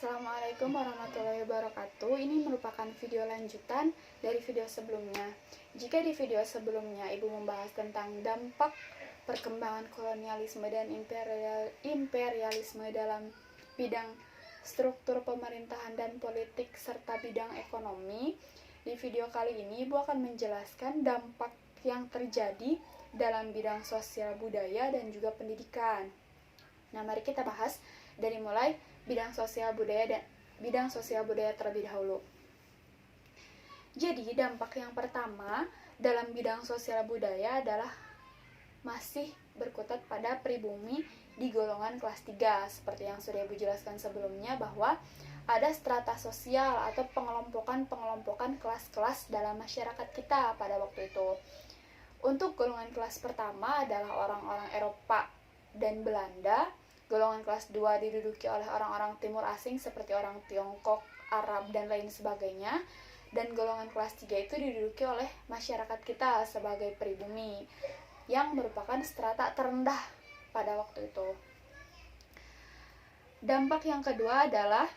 Assalamualaikum warahmatullahi wabarakatuh. Ini merupakan video lanjutan dari video sebelumnya. Jika di video sebelumnya Ibu membahas tentang dampak perkembangan kolonialisme dan imperialisme dalam bidang struktur pemerintahan dan politik serta bidang ekonomi, di video kali ini Ibu akan menjelaskan dampak yang terjadi dalam bidang sosial budaya dan juga pendidikan. Nah, mari kita bahas dari mulai bidang sosial budaya terlebih dahulu. Jadi, dampak yang pertama dalam bidang sosial budaya adalah masih berkutat pada pribumi di golongan kelas 3, seperti yang sudah Ibu jelaskan sebelumnya, bahwa ada strata sosial atau pengelompokan kelas-kelas dalam masyarakat kita pada waktu itu. Untuk golongan kelas pertama adalah orang-orang Eropa dan Belanda. Golongan kelas 2 diduduki oleh orang-orang timur asing seperti orang Tiongkok, Arab, dan lain sebagainya. Dan golongan kelas 3 itu diduduki oleh masyarakat kita sebagai pribumi, yang merupakan strata terendah pada waktu itu. Dampak yang kedua adalah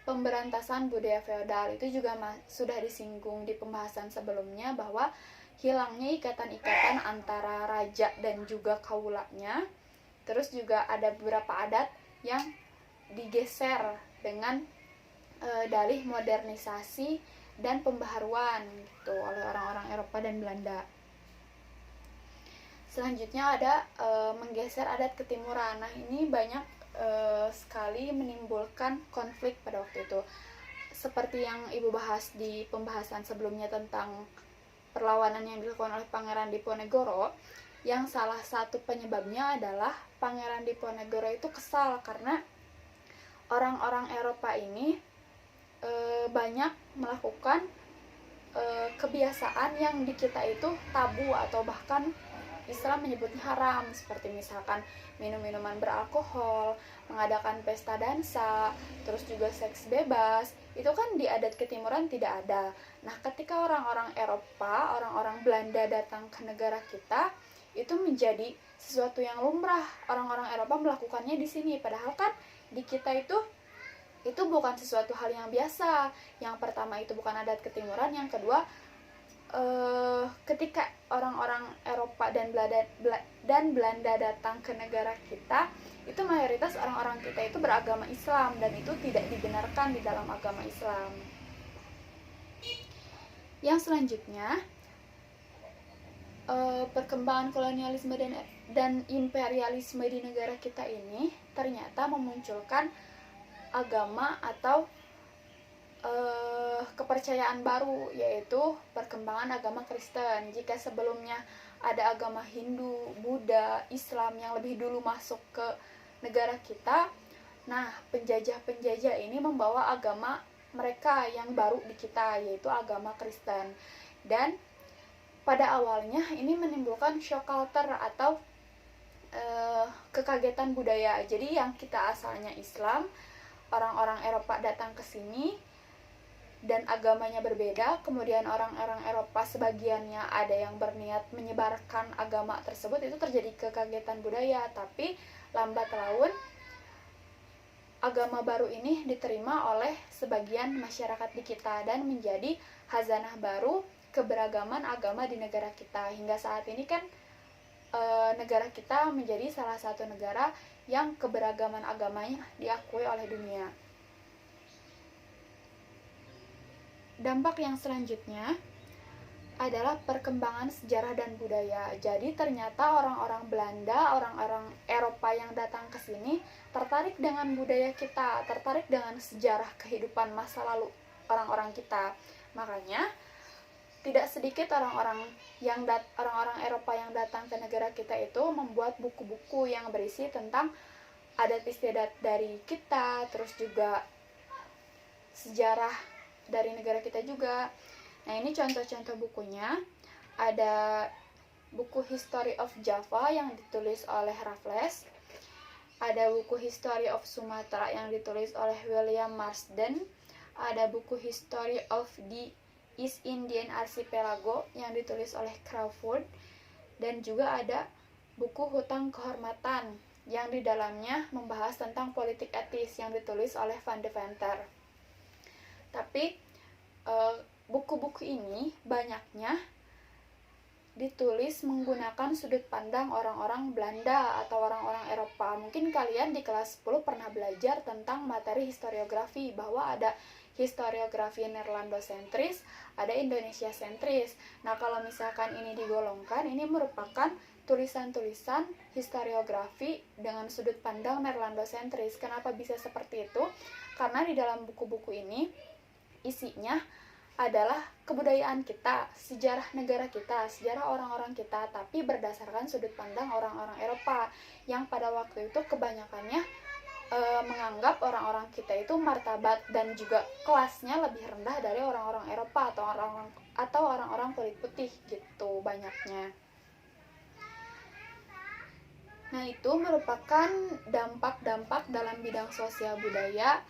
pemberantasan budaya feodal. Itu juga sudah disinggung di pembahasan sebelumnya, bahwa hilangnya ikatan-ikatan antara raja dan juga kaulanya. Terus juga ada beberapa adat yang digeser dengan dalih modernisasi dan pembaharuan gitu oleh orang-orang Eropa dan Belanda. Selanjutnya ada menggeser adat ketimuran. Nah, ini banyak sekali menimbulkan konflik pada waktu itu. Seperti yang Ibu bahas di pembahasan sebelumnya tentang perlawanan yang dilakukan oleh Pangeran Diponegoro, yang salah satu penyebabnya adalah Pangeran Diponegoro itu kesal karena orang-orang Eropa ini banyak melakukan kebiasaan yang di kita itu tabu atau bahkan Islam menyebutnya haram, seperti misalkan minum-minuman beralkohol, mengadakan pesta dansa, terus juga seks bebas. Itu kan di adat ketimuran tidak ada. Nah, ketika orang-orang Eropa, orang-orang Belanda datang ke negara kita, itu menjadi sesuatu yang lumrah. Orang-orang Eropa melakukannya di sini, padahal kan di kita itu bukan sesuatu hal yang biasa. Yang pertama itu bukan adat ketimuran, yang kedua ketika orang-orang Eropa dan Belanda datang ke negara kita, itu mayoritas orang-orang kita itu beragama Islam, dan itu tidak dibenarkan di dalam agama Islam. Yang selanjutnya, perkembangan kolonialisme dan imperialisme di negara kita ini ternyata memunculkan agama atau kepercayaan baru, yaitu perkembangan agama Kristen. Jika sebelumnya ada agama Hindu, Buddha, Islam yang lebih dulu masuk ke negara kita, nah penjajah-penjajah ini membawa agama mereka yang baru di kita, yaitu agama Kristen. Dan pada awalnya ini menimbulkan shock culture atau kekagetan budaya. Jadi yang kita asalnya Islam, orang-orang Eropa datang ke sini dan agamanya berbeda, kemudian orang-orang Eropa sebagiannya ada yang berniat menyebarkan agama tersebut, itu terjadi kekagetan budaya. Tapi lambat laun agama baru ini diterima oleh sebagian masyarakat di kita dan menjadi khazanah baru keberagaman agama di negara kita. Hingga saat ini kan negara kita menjadi salah satu negara yang keberagaman agamanya diakui oleh dunia. Dampak yang selanjutnya adalah perkembangan sejarah dan budaya. Jadi ternyata orang-orang Belanda, orang-orang Eropa yang datang ke sini tertarik dengan budaya kita, tertarik dengan sejarah kehidupan masa lalu orang-orang kita. Makanya tidak sedikit orang-orang Eropa yang datang ke negara kita itu membuat buku-buku yang berisi tentang adat istiadat dari kita, terus juga sejarah dari negara kita juga. Nah, ini contoh-contoh bukunya. Ada buku History of Java yang ditulis oleh Raffles. Ada buku History of Sumatra yang ditulis oleh William Marsden. Ada buku History of the East Indian Archipelago yang ditulis oleh Crawford. Dan juga ada buku Hutang Kehormatan yang di dalamnya membahas tentang politik etis yang ditulis oleh Van Deventer. Tapi buku-buku ini banyaknya ditulis menggunakan sudut pandang orang-orang Belanda atau orang-orang Eropa. Mungkin kalian di kelas 10 pernah belajar tentang materi historiografi, bahwa ada historiografi Nerlandosentris, ada Indonesia sentris. Nah, kalau misalkan ini digolongkan, ini merupakan tulisan-tulisan historiografi dengan sudut pandang Nerlandosentris. Kenapa bisa seperti itu? Karena di dalam buku-buku ini isinya adalah kebudayaan kita, sejarah negara kita, sejarah orang-orang kita, tapi berdasarkan sudut pandang orang-orang Eropa yang pada waktu itu kebanyakannya menganggap orang-orang kita itu martabat dan juga kelasnya lebih rendah dari orang-orang Eropa atau orang-orang kulit putih gitu banyaknya. Nah, itu merupakan dampak-dampak dalam bidang sosial budaya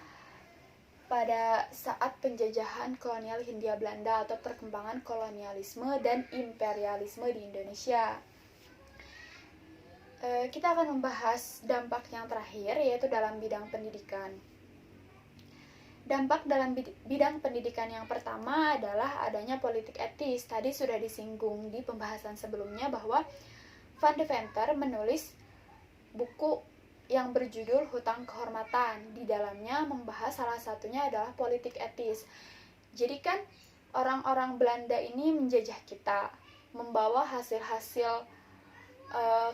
pada saat penjajahan kolonial Hindia Belanda atau perkembangan kolonialisme dan imperialisme di Indonesia. Kita akan membahas dampak yang terakhir, yaitu dalam bidang pendidikan. Dampak dalam bidang pendidikan yang pertama adalah adanya politik etis. Tadi sudah disinggung di pembahasan sebelumnya bahwa Van Deventer menulis buku yang berjudul Hutang Kehormatan. Di dalamnya membahas salah satunya adalah politik etis. Jadi kan orang-orang Belanda ini menjajah kita, membawa hasil-hasil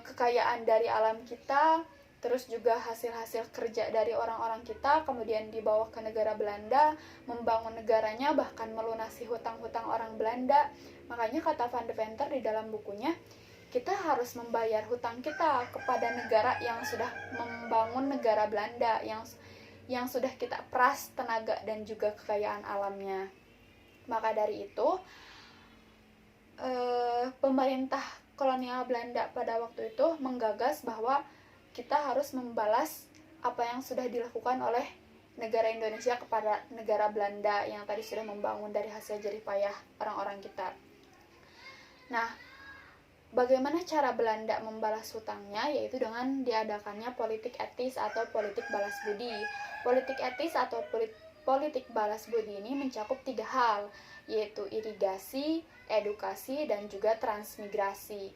kekayaan dari alam kita, terus juga hasil-hasil kerja dari orang-orang kita, kemudian dibawa ke negara Belanda, membangun negaranya, bahkan melunasi hutang-hutang orang Belanda. Makanya kata Van Deventer di dalam bukunya, kita harus membayar hutang kita kepada negara yang sudah membangun negara Belanda, yang sudah kita peras tenaga dan juga kekayaan alamnya. Maka dari itu, pemerintah kolonial Belanda pada waktu itu menggagas bahwa kita harus membalas apa yang sudah dilakukan oleh negara Indonesia kepada negara Belanda yang tadi sudah membangun dari hasil jerih payah orang-orang kita. Nah, bagaimana cara Belanda membalas hutangnya? Yaitu dengan diadakannya politik etis atau politik balas budi. Politik etis atau politik balas budi ini mencakup 3 hal, yaitu irigasi, edukasi, dan juga transmigrasi.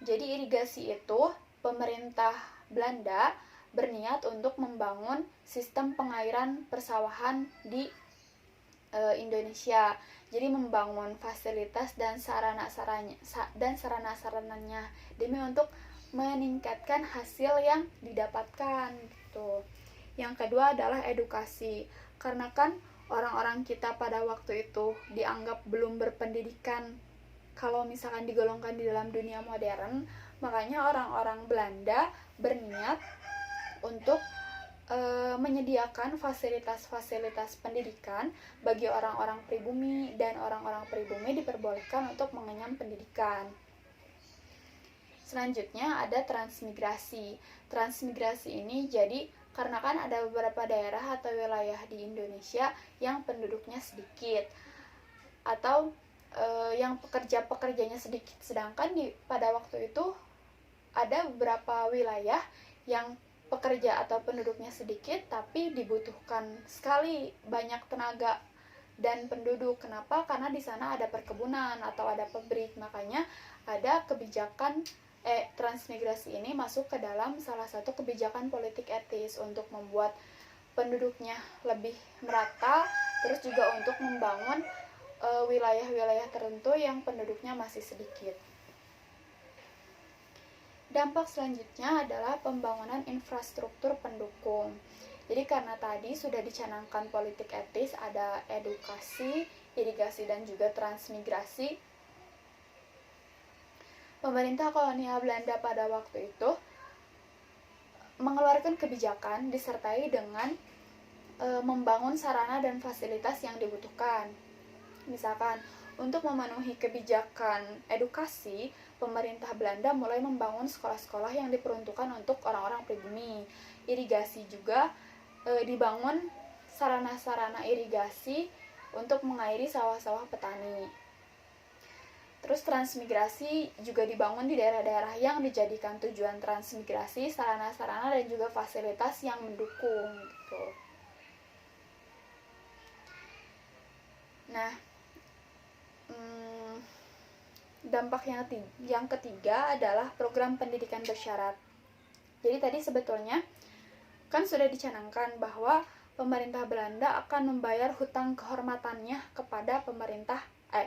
Jadi irigasi itu pemerintah Belanda berniat untuk membangun sistem pengairan persawahan di Indonesia. Jadi membangun fasilitas dan sarana-sarananya demi untuk meningkatkan hasil yang didapatkan gitu. Yang kedua adalah edukasi. Karena kan orang-orang kita pada waktu itu dianggap belum berpendidikan kalau misalkan digolongkan di dalam dunia modern, makanya orang-orang Belanda berniat untuk menyediakan fasilitas-fasilitas pendidikan bagi orang-orang pribumi, dan orang-orang pribumi diperbolehkan untuk mengenyam pendidikan. Selanjutnya ada transmigrasi. Transmigrasi ini jadi karena kan ada beberapa daerah atau wilayah di Indonesia yang penduduknya sedikit atau yang pekerja-pekerjanya sedikit, sedangkan pada waktu itu ada beberapa wilayah yang pekerja atau penduduknya sedikit tapi dibutuhkan sekali banyak tenaga dan penduduk. Kenapa? Karena di sana ada perkebunan atau ada pabrik. Makanya ada kebijakan transmigrasi ini masuk ke dalam salah satu kebijakan politik etis untuk membuat penduduknya lebih merata, terus juga untuk membangun wilayah-wilayah tertentu yang penduduknya masih sedikit. Dampak selanjutnya adalah pembangunan infrastruktur pendukung. Jadi karena tadi sudah dicanangkan politik etis, ada edukasi, irigasi, dan juga transmigrasi. Pemerintah kolonial Belanda pada waktu itu mengeluarkan kebijakan disertai dengan membangun sarana dan fasilitas yang dibutuhkan. Misalkan, untuk memenuhi kebijakan edukasi, pemerintah Belanda mulai membangun sekolah-sekolah yang diperuntukkan untuk orang-orang pribumi. Irigasi juga dibangun sarana-sarana irigasi untuk mengairi sawah-sawah petani. Terus transmigrasi juga dibangun di daerah-daerah yang dijadikan tujuan transmigrasi, sarana-sarana dan juga fasilitas yang mendukung gitu. Nah, dampak yang ketiga adalah program pendidikan bersyarat. Jadi tadi sebetulnya kan sudah dicanangkan bahwa pemerintah Belanda akan membayar hutang kehormatannya kepada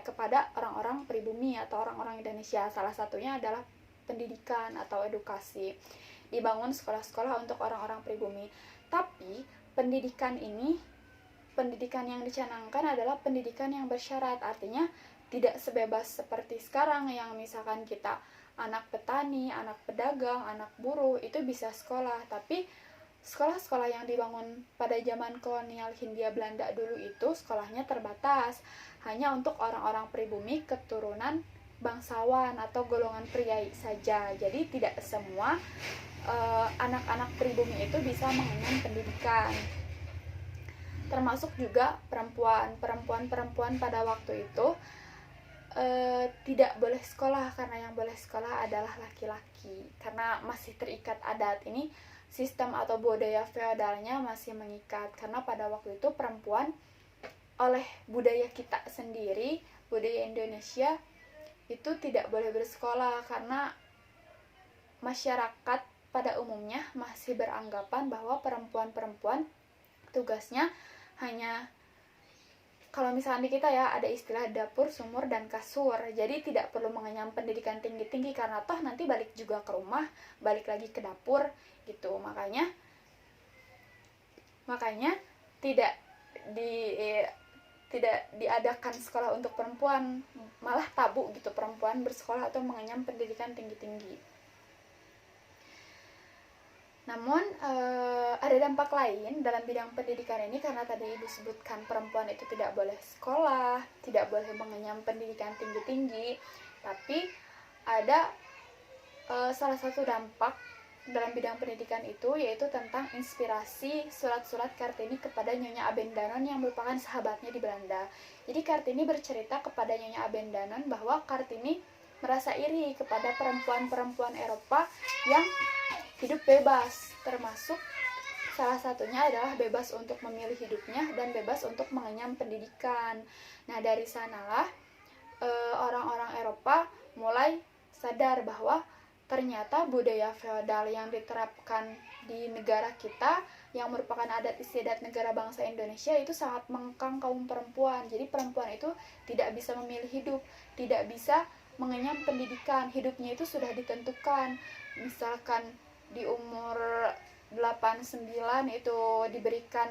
kepada orang-orang pribumi atau orang-orang Indonesia. Salah satunya adalah pendidikan atau edukasi. Dibangun sekolah-sekolah untuk orang-orang pribumi. Tapi pendidikan yang dicanangkan adalah pendidikan yang bersyarat. Artinya tidak sebebas seperti sekarang yang misalkan kita anak petani, anak pedagang, anak buruh itu bisa sekolah. Tapi sekolah-sekolah yang dibangun pada zaman kolonial Hindia Belanda dulu itu sekolahnya terbatas, hanya untuk orang-orang pribumi keturunan bangsawan atau golongan priai saja. Jadi tidak semua anak-anak pribumi itu bisa mengenyam pendidikan. Termasuk juga perempuan pada waktu itu tidak boleh sekolah, karena yang boleh sekolah adalah laki-laki. Karena masih terikat adat ini, sistem atau budaya feodalnya masih mengikat, karena pada waktu itu perempuan oleh budaya kita sendiri, budaya Indonesia itu tidak boleh bersekolah karena masyarakat pada umumnya masih beranggapan bahwa perempuan tugasnya hanya, kalau misalnya di kita ya ada istilah dapur, sumur, dan kasur. Jadi tidak perlu mengenyam pendidikan tinggi-tinggi karena toh nanti balik juga ke rumah, balik lagi ke dapur gitu. Makanya tidak diadakan sekolah untuk perempuan, malah tabu gitu perempuan bersekolah atau mengenyam pendidikan tinggi-tinggi. Namun ada dampak lain dalam bidang pendidikan ini, karena tadi disebutkan perempuan itu tidak boleh sekolah, tidak boleh mengenyam pendidikan tinggi-tinggi, tapi ada salah satu dampak dalam bidang pendidikan itu, yaitu tentang inspirasi surat-surat Kartini kepada Nyonya Abendanon yang merupakan sahabatnya di Belanda. Jadi Kartini bercerita kepada Nyonya Abendanon bahwa Kartini merasa iri kepada perempuan-perempuan Eropa yang hidup bebas, termasuk salah satunya adalah bebas untuk memilih hidupnya dan bebas untuk mengenyam pendidikan. Nah, dari sanalah orang-orang Eropa mulai sadar bahwa ternyata budaya feodal yang diterapkan di negara kita yang merupakan adat istiadat negara bangsa Indonesia itu sangat mengekang kaum perempuan. Jadi perempuan itu tidak bisa memilih hidup, tidak bisa mengenyam pendidikan, hidupnya itu sudah ditentukan. Misalkan di umur 8-9 itu diberikan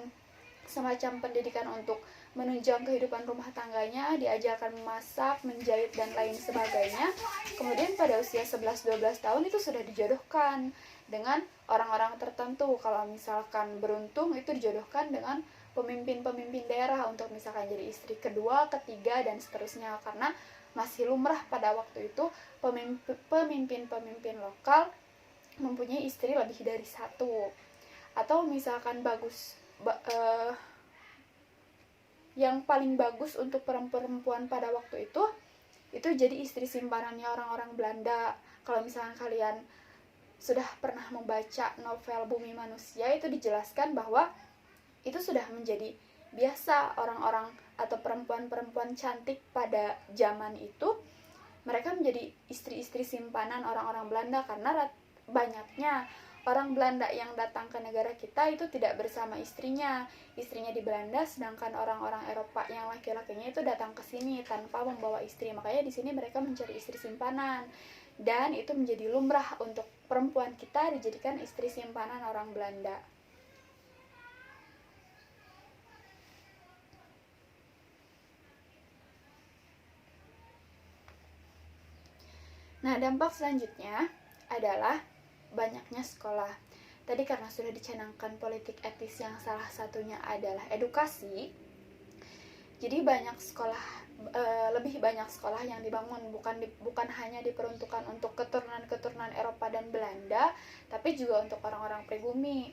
semacam pendidikan untuk menunjang kehidupan rumah tangganya, diajarkan memasak, menjahit, dan lain sebagainya. Kemudian pada usia 11-12 tahun itu sudah dijodohkan dengan orang-orang tertentu. Kalau misalkan beruntung itu dijodohkan dengan pemimpin-pemimpin daerah untuk misalkan jadi istri kedua, ketiga, dan seterusnya. Karena masih lumrah pada waktu itu pemimpin-pemimpin lokal mempunyai istri lebih dari satu. Atau misalkan yang paling bagus untuk perempuan pada waktu itu jadi istri simpanannya orang-orang Belanda. Kalau misalkan kalian sudah pernah membaca novel Bumi Manusia, itu dijelaskan bahwa itu sudah menjadi biasa orang-orang atau perempuan-perempuan cantik pada zaman itu, mereka menjadi istri-istri simpanan orang-orang Belanda. Karena banyaknya orang Belanda yang datang ke negara kita itu tidak bersama istrinya di Belanda, sedangkan orang-orang Eropa yang laki-lakinya itu datang ke sini tanpa membawa istri. Makanya di sini mereka mencari istri simpanan, dan itu menjadi lumrah untuk perempuan kita dijadikan istri simpanan orang Belanda. Nah, dampak selanjutnya adalah banyaknya sekolah. Tadi karena sudah dicanangkan politik etis yang salah satunya adalah edukasi, jadi lebih banyak sekolah yang dibangun, bukan hanya diperuntukkan untuk keturunan-keturunan Eropa dan Belanda, tapi juga untuk orang-orang pribumi.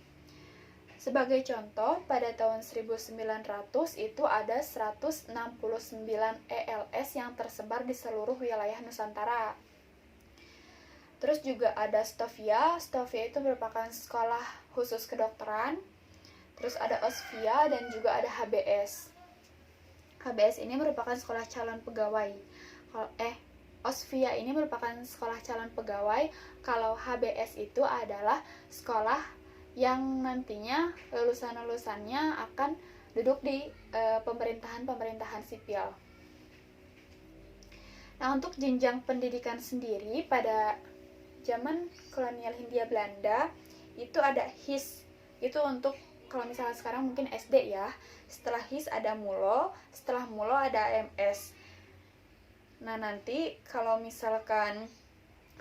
Sebagai contoh, pada tahun 1900 itu ada 169 ELS yang tersebar di seluruh wilayah Nusantara. Terus juga ada Stovia. Stovia itu merupakan sekolah khusus kedokteran. Terus ada Osvia dan juga ada HBS. HBS ini merupakan sekolah calon pegawai. Osvia ini merupakan sekolah calon pegawai. Kalau HBS itu adalah sekolah yang nantinya lulusan-lulusannya akan duduk di pemerintahan sipil. Nah, untuk jenjang pendidikan sendiri pada zaman kolonial Hindia Belanda itu ada HIS. Itu untuk kalau misalnya sekarang mungkin SD ya. Setelah HIS ada MULO, setelah MULO ada AMS. Nah, nanti kalau misalkan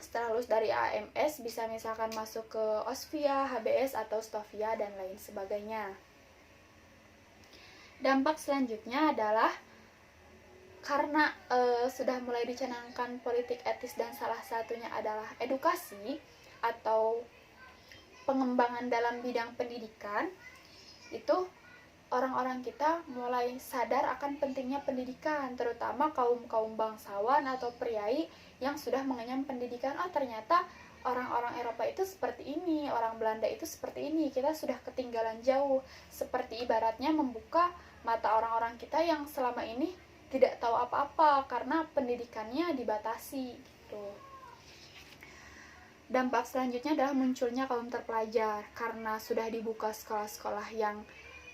setelah lulus dari AMS bisa misalkan masuk ke Osvia, HBS atau Stovia dan lain sebagainya. Dampak selanjutnya adalah karena sudah mulai dicanangkan politik etis dan salah satunya adalah edukasi atau pengembangan dalam bidang pendidikan, itu orang-orang kita mulai sadar akan pentingnya pendidikan, terutama kaum bangsawan atau priai yang sudah mengenyam pendidikan. Oh, ternyata orang-orang Eropa itu seperti ini, orang Belanda itu seperti ini, kita sudah ketinggalan jauh. Seperti ibaratnya membuka mata orang-orang kita yang selama ini tidak tahu apa-apa karena pendidikannya dibatasi gitu. Dampak selanjutnya adalah munculnya kaum terpelajar karena sudah dibuka sekolah-sekolah yang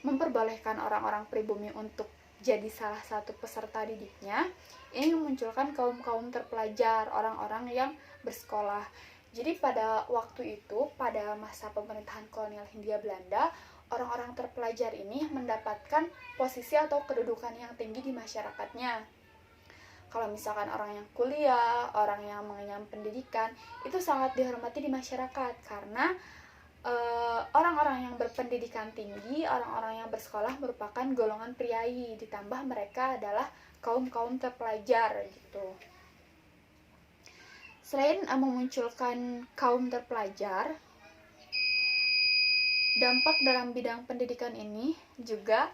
memperbolehkan orang-orang pribumi untuk jadi salah satu peserta didiknya. Ini memunculkan kaum-kaum terpelajar, orang-orang yang bersekolah. Jadi pada waktu itu, pada masa pemerintahan kolonial Hindia Belanda, orang-orang terpelajar ini mendapatkan posisi atau kedudukan yang tinggi di masyarakatnya. Kalau misalkan orang yang kuliah, orang yang mengenyam pendidikan, itu sangat dihormati di masyarakat karena orang-orang yang berpendidikan tinggi, orang-orang yang bersekolah merupakan golongan priai, ditambah mereka adalah kaum-kaum terpelajar gitu. Selain memunculkan kaum terpelajar, dampak dalam bidang pendidikan ini juga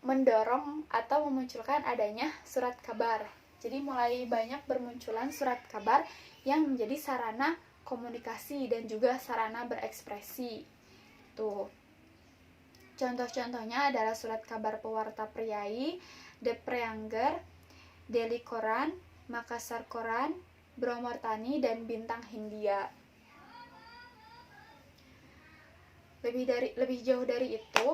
mendorong atau memunculkan adanya surat kabar. Jadi mulai banyak bermunculan surat kabar yang menjadi sarana komunikasi dan juga sarana berekspresi. Tuh. Contoh-contohnya adalah surat kabar pewarta priai, De Preanger, Delhi Koran, Makassar Koran, Bromortani, dan Bintang Hindia. Lebih jauh dari itu,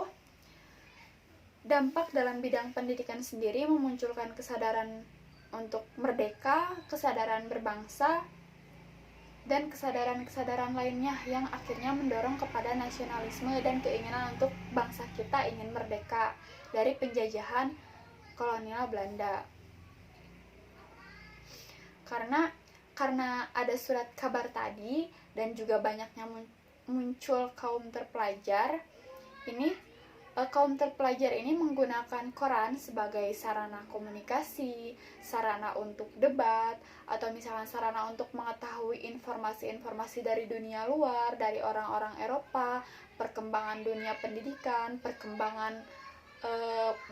dampak dalam bidang pendidikan sendiri memunculkan kesadaran untuk merdeka, kesadaran berbangsa, dan kesadaran-kesadaran lainnya yang akhirnya mendorong kepada nasionalisme dan keinginan untuk bangsa kita ingin merdeka dari penjajahan kolonial Belanda. Karena ada surat kabar tadi dan juga banyaknya muncul kaum terpelajar, kaum terpelajar ini menggunakan koran sebagai sarana komunikasi, sarana untuk debat, atau misalnya sarana untuk mengetahui informasi-informasi dari dunia luar, dari orang-orang Eropa, perkembangan dunia pendidikan, perkembangan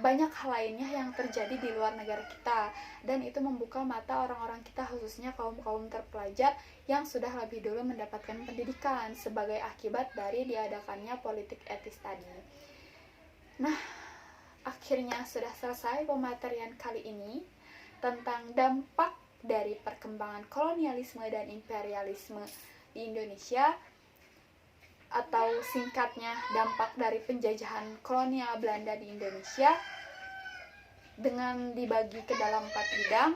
banyak hal lainnya yang terjadi di luar negara kita. Dan itu membuka mata orang-orang kita, khususnya kaum-kaum terpelajar yang sudah lebih dulu mendapatkan pendidikan sebagai akibat dari diadakannya politik etis tadi. Nah, akhirnya sudah selesai pematerian kali ini tentang dampak dari perkembangan kolonialisme dan imperialisme di Indonesia, atau singkatnya dampak dari penjajahan kolonial Belanda di Indonesia, dengan dibagi ke dalam 4 bidang.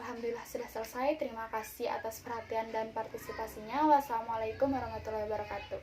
Alhamdulillah sudah selesai. Terima kasih atas perhatian dan partisipasinya. Wassalamualaikum warahmatullahi wabarakatuh.